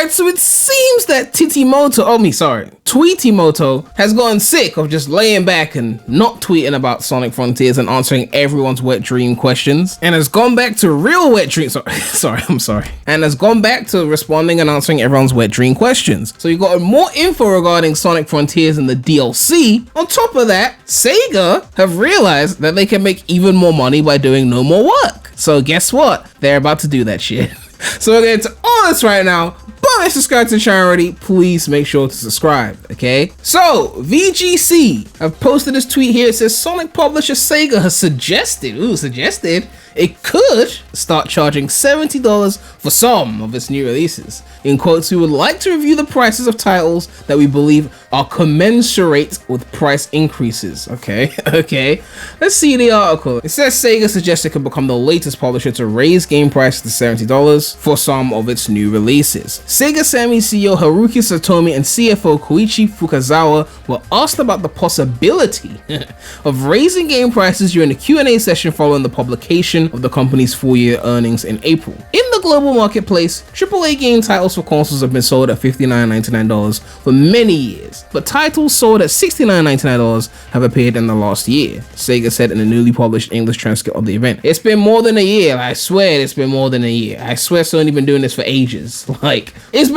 Alright, so it seems that Tweetimoto has gotten sick of just laying back and not tweeting about Sonic Frontiers and answering everyone's wet dream questions, and has gone back to real wet dreams. And has gone back to responding and answering everyone's wet dream questions. So you got more info regarding Sonic Frontiers and the DLC. On top of that, SEGA have realized that they can make even more money by doing no more work. So guess what? They're about to do that shit. So we're getting to all this right now. But if you subscribe to the channel already, please make sure to subscribe, okay? So, VGC have posted this tweet here. It says Sonic publisher SEGA has suggested it could start charging $70 for some of its new releases. In quotes, we would like to review the prices of titles that we believe are commensurate with price increases. Okay. Let's see the article. It says SEGA suggests it could become the latest publisher to raise game prices to $70 for some of its new releases. SEGA Sammy CEO Haruki Satomi and CFO Koichi Fukazawa were asked about the possibility of raising game prices during the Q&A session following the publication of the company's full-year earnings in April. In the global marketplace, AAA game titles for consoles have been sold at $59.99 for many years, but titles sold at $69.99 have appeared in the last year, SEGA said in a newly published English transcript of the event. It's been more than a year. I swear it's been more than a year. I swear Sony been doing this for ages. Like, it's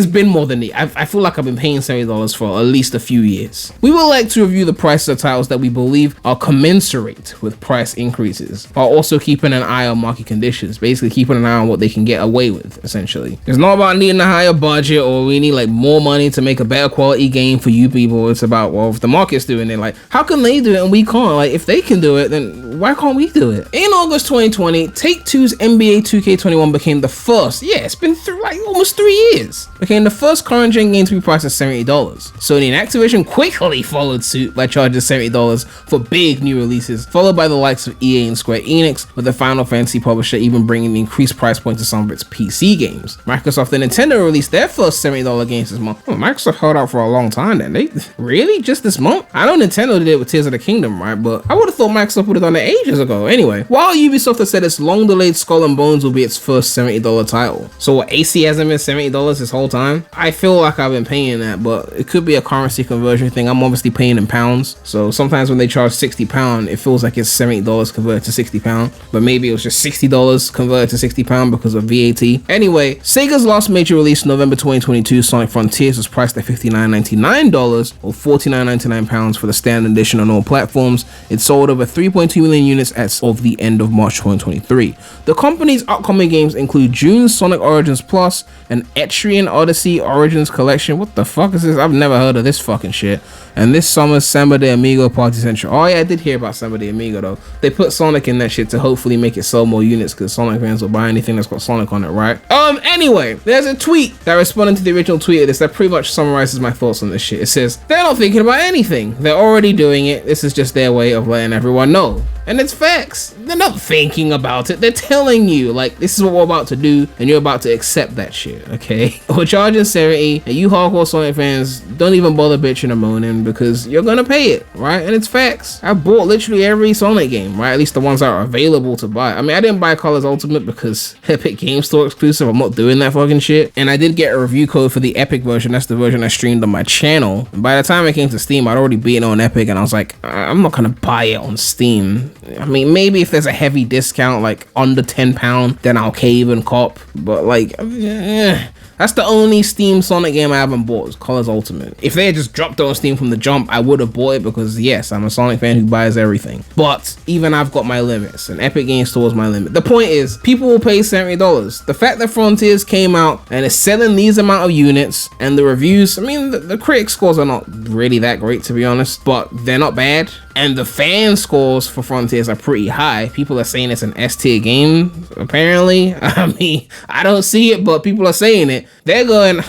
been more than a year. I feel like I've been paying $70 for at least a few years. We would like to review the prices of titles that we believe are commensurate with price increases, while also keeping an eye on market conditions, basically keeping an eye on what they can get away with, essentially. It's not about needing a higher budget or we need like more money to make a better quality game for you people. It's about, well, if the market's doing it, like, how can they do it and we can't? Like, if they can do it, then why can't we do it? In August 2020, Take-Two's NBA 2K21 became the first, it's been through like almost 3 years, became the first current gen game to be priced at $70. Sony and Activision quickly followed suit by charging $70 for big new releases, followed by the likes of EA and Square Enix, with the Final Fantasy publisher even bringing the increased price point to some of its PC games. Microsoft and Nintendo released their first $70 games this month. Microsoft held out for a long time then. They really just this month? I know Nintendo did it with Tears of the Kingdom, right? But I would have thought Microsoft would have done it ages ago. Anyway, while Ubisoft has said its long-delayed Skull and Bones will be its first $70 title. So what, AC hasn't been $70 this whole time? I feel like I've been paying that, but it could be a currency conversion thing. I'm obviously paying in pounds, so sometimes when they charge £60, it feels like it's $70 converted to £60, but maybe it was just $60 converted to £60 because of VAT. Anyway, Sega's last major release, November 2022, Sonic Frontiers, was priced at $59.99 or £49.99 for the standard edition on all platforms. It sold over 3.2 million units as of the end of March 2023. The company's upcoming games include June's Sonic Origins Plus and Etrian Odyssey Origins Collection. What the fuck is this? I've never heard of this fucking shit. And this summer's Samba de Amigo Party Central. Oh yeah, I did hear about Samba de Amigo though. They put Sonic in that shit to hopefully make it sell more units because Sonic fans will buy anything that's got Sonic on it, right? Anyway, there's a tweet that responded to the original tweet of this that pretty much summarizes my thoughts on this shit. It says, they're not thinking about anything. They're already doing it. This is just their way of letting everyone know. And it's facts. They're not thinking about it. They're telling you, like, this is what we're about to do, and you're about to accept that shit, okay? We're charging 70, and you hardcore Sonic fans don't even bother bitching and moaning because you're gonna pay it, right? And it's facts. I bought literally every Sonic game, right? At least the ones that are available to buy. I mean, I didn't buy Colors Ultimate because Epic Game Store exclusive. I'm not doing that fucking shit. And I did get a review code for the Epic version. That's the version I streamed on my channel. And by the time it came to Steam, I'd already beaten on Epic, and I was like, I'm not gonna buy it on Steam. I mean, maybe if there's a heavy discount, like under £10, then I'll cave and cop. But like, that's the only Steam Sonic game I haven't bought, is Colors Ultimate. If they had just dropped it on Steam from the jump, I would have bought it because yes, I'm a Sonic fan who buys everything. But even I've got my limits, and Epic Game Store is my limit. The point is, people will pay $70. The fact that Frontiers came out and is selling these amount of units, and the reviews, I mean, the critic scores are not really that great, to be honest, but they're not bad. And the fan scores for Frontiers are pretty high. People are saying it's an S-tier game, apparently. I mean, I don't see it, but people are saying it. They're going,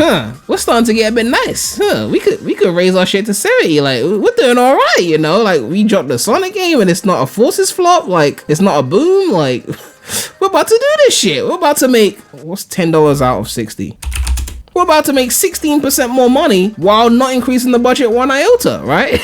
we're starting to get a bit nice. We could raise our shit to 70. Like, we're doing all right, you know? Like, we dropped the Sonic game and it's not a Forces flop. Like, it's not a boom. Like, we're about to do this shit. We're about to make, what's $10 out of 60? We're about to make 16% more money while not increasing the budget one iota, right?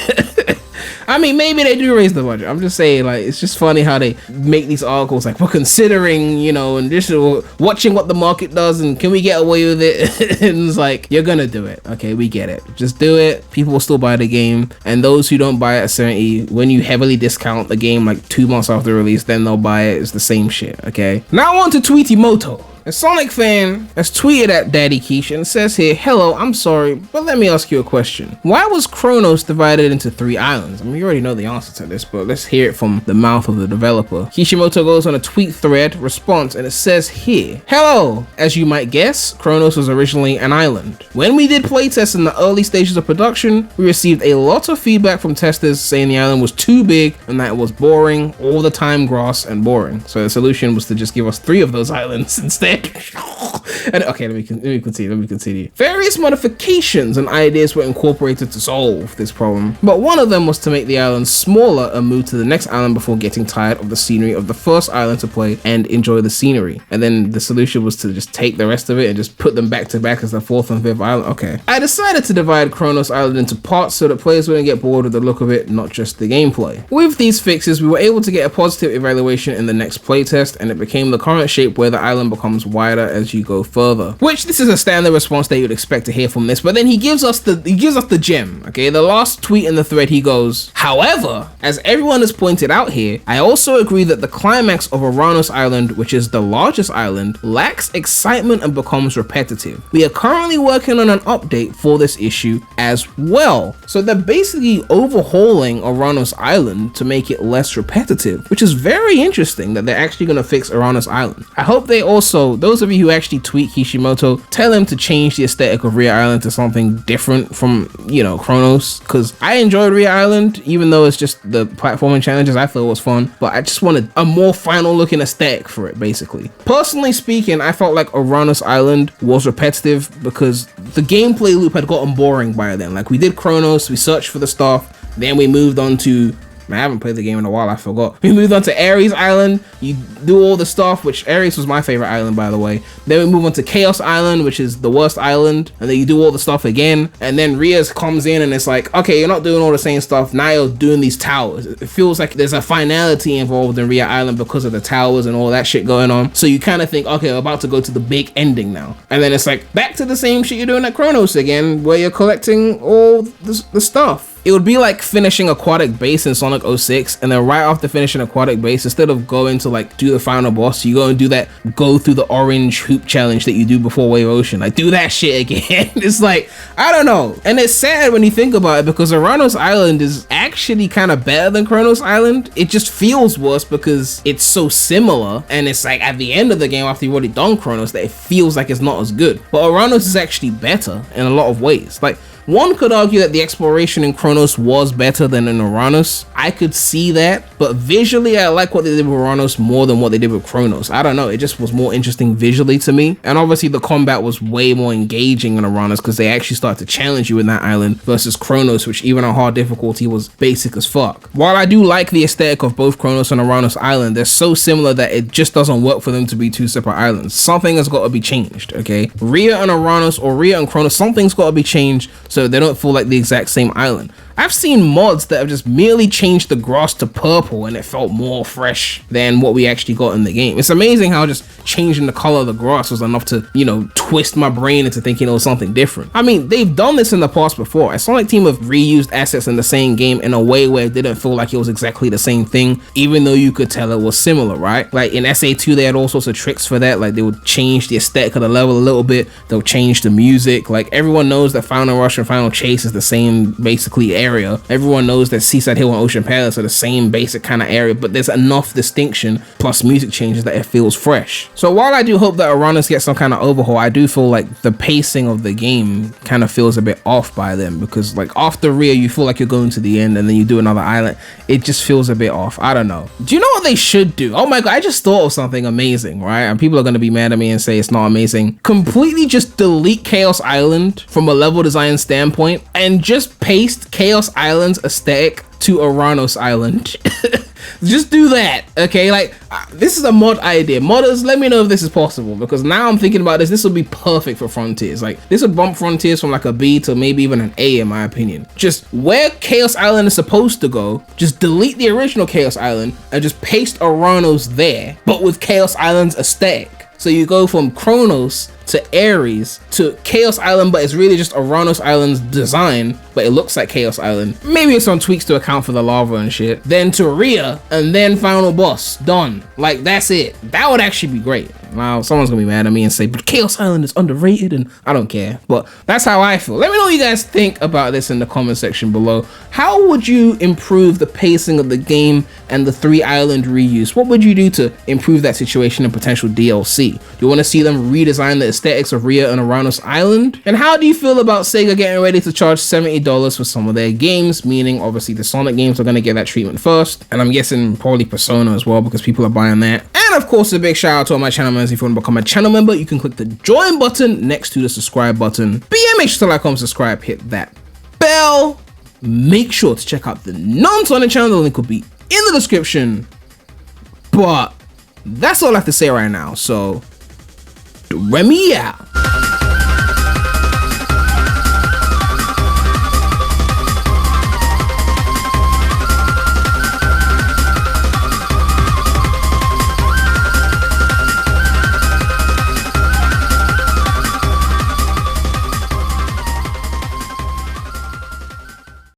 I mean, maybe they do raise the budget. I'm just saying, like, it's just funny how they make these articles like, we're considering, you know, and this is watching what the market does and can we get away with it? And it's like, you're gonna do it. Okay, we get it. Just do it. People will still buy the game. And those who don't buy it at 70, when you heavily discount the game like 2 months after release, then they'll buy it. It's the same shit, okay? Now on to Tweetimoto. A Sonic fan has tweeted at Daddy Quiche and says here, hello, I'm sorry, but let me ask you a question. Why was Kronos divided into 3 islands? I mean, you already know the answer to this, but let's hear it from the mouth of the developer. Kishimoto goes on a tweet thread response and it says here, hello, as you might guess, Kronos was originally an island. When we did playtests in the early stages of production, we received a lot of feedback from testers saying the island was too big and that it was boring, all the time grass and boring. So the solution was to just give us 3 of those islands instead. And okay, let me continue. Various modifications and ideas were incorporated to solve this problem, but one of them was to make the island smaller and move to the next island before getting tired of the scenery of the first island to play and enjoy the scenery. And then the solution was to just take the rest of it and just put them back to back as the 4th and 5th island. Okay. I decided to divide Kronos Island into parts so that players wouldn't get bored with the look of it, not just the gameplay. With these fixes, we were able to get a positive evaluation in the next playtest, and it became the current shape where the island becomes wider as you go further. Which this is a standard response that you'd expect to hear from this, but then he gives us the gem. Okay, the last tweet in the thread, he goes, however, as everyone has pointed out here, I also agree that the climax of Uranos Island, which is the largest island, lacks excitement and becomes repetitive. We are currently working on an update for this issue as well. So they're basically overhauling Uranos Island to make it less repetitive, which is very interesting that they're actually going to fix Uranos Island. I hope they also, those of you who actually tweet Kishimoto, tell him to change the aesthetic of Ria Island to something different from, you know, Kronos, because I enjoyed Ria Island, even though it's just the platforming challenges. I thought it was fun, but I just wanted a more final looking aesthetic for it, basically. Personally speaking, I felt like Uranos Island was repetitive because the gameplay loop had gotten boring by then. Like, we did Kronos, we searched for the stuff, then we moved on to, I haven't played the game in a while, I forgot. We moved on to Ares Island, you do all the stuff, which Ares was my favorite island, by the way. Then we move on to Chaos Island, which is the worst island, and then you do all the stuff again, and then Rias comes in and it's like, okay, you're not doing all the same stuff, now you're doing these towers. It feels like there's a finality involved in Ria Island because of the towers and all that shit going on. So you kind of think, okay, we're about to go to the big ending now. And then it's like, back to the same shit you're doing at Kronos again, where you're collecting all the stuff. It would be like finishing Aquatic Base in Sonic 06, and then right after finishing Aquatic Base, instead of going to like do the final boss, you go and do that, go through the orange hoop challenge that you do before Wave Ocean. Like, do that shit again. It's like, I don't know. And it's sad when you think about it, because Uranos Island is actually kind of better than Kronos Island. It just feels worse because it's so similar, and it's like at the end of the game, after you've already done Kronos, that it feels like it's not as good. But Uranos is actually better in a lot of ways. Like, one could argue that the exploration in Kronos was better than in Uranos. I could see that, but visually I like what they did with Uranos more than what they did with Kronos. I don't know, it just was more interesting visually to me. And obviously the combat was way more engaging in Uranos because they actually start to challenge you in that island versus Kronos, which even on hard difficulty was basic as fuck. While I do like the aesthetic of both Kronos and Uranos Island, they're so similar that it just doesn't work for them to be 2 separate islands. Something has got to be changed, okay? Ria and Uranos, or Ria and Kronos, something's got to be changed so they don't feel like the exact same island. I've seen mods that have just merely changed the grass to purple and it felt more fresh than what we actually got in the game. It's amazing how just changing the color of the grass was enough to, you know, twist my brain into thinking it was something different. I mean, they've done this in the past before. A Sonic Team have reused assets in the same game in a way where it didn't feel like it was exactly the same thing, even though you could tell it was similar, right? Like in SA2, they had all sorts of tricks for that. Like they would change the aesthetic of the level a little bit. They'll change the music. Like everyone knows that Final Rush and Final Chase is the same basically area. Everyone knows that Seaside Hill and Ocean Palace are the same basic kind of area, but there's enough distinction plus music changes that it feels fresh. So while I do hope that Uranos gets some kind of overhaul, I do feel like the pacing of the game kind of feels a bit off by them, because like after Ria you feel like you're going to the end and then you do another island. It just feels a bit off. I don't know. Do you know what they should do? Oh my god, I just thought of something amazing, right? And people are going to be mad at me and say it's not amazing. Completely just delete Chaos Island from a level design standpoint and just paste Chaos Island's aesthetic to Uranos Island. Just do that, okay? Like, this is a mod idea. Modders, let me know if this is possible, because now I'm thinking about this. This would be perfect for Frontiers. Like, this would bump Frontiers from like a B to maybe even an A, in my opinion. Just where Chaos Island is supposed to go, just delete the original Chaos Island and just paste Uranos there, but with Chaos Island's aesthetic. So you go from Kronos to Ares to Chaos Island, but it's really just Uranos Island's design, but it looks like Chaos Island. Maybe it's some tweaks to account for the lava and shit. Then to Rhea, and then final boss. Done. Like, that's it. That would actually be great. Now, someone's gonna be mad at me and say, but Chaos Island is underrated, and I don't care. But that's how I feel. Let me know what you guys think about this in the comment section below. How would you improve the pacing of the game and the 3-island reuse? What would you do to improve that situation in potential DLC? Do you want to see them redesign the aesthetics of Rhea and Uranos Island? And how do you feel about Sega getting ready to charge $70 for some of their games? Meaning, obviously, the Sonic games are going to get that treatment first. And I'm guessing probably Persona as well, because people are buying that. And of course, a big shout out to all my channel members. If you want to become a channel member, you can click the join button next to the subscribe button. But yeah, make sure to like, comment, subscribe, hit that bell. Make sure to check out the non-Sonic channel. The link will be in the description. But that's all I have to say right now. So, Premy out.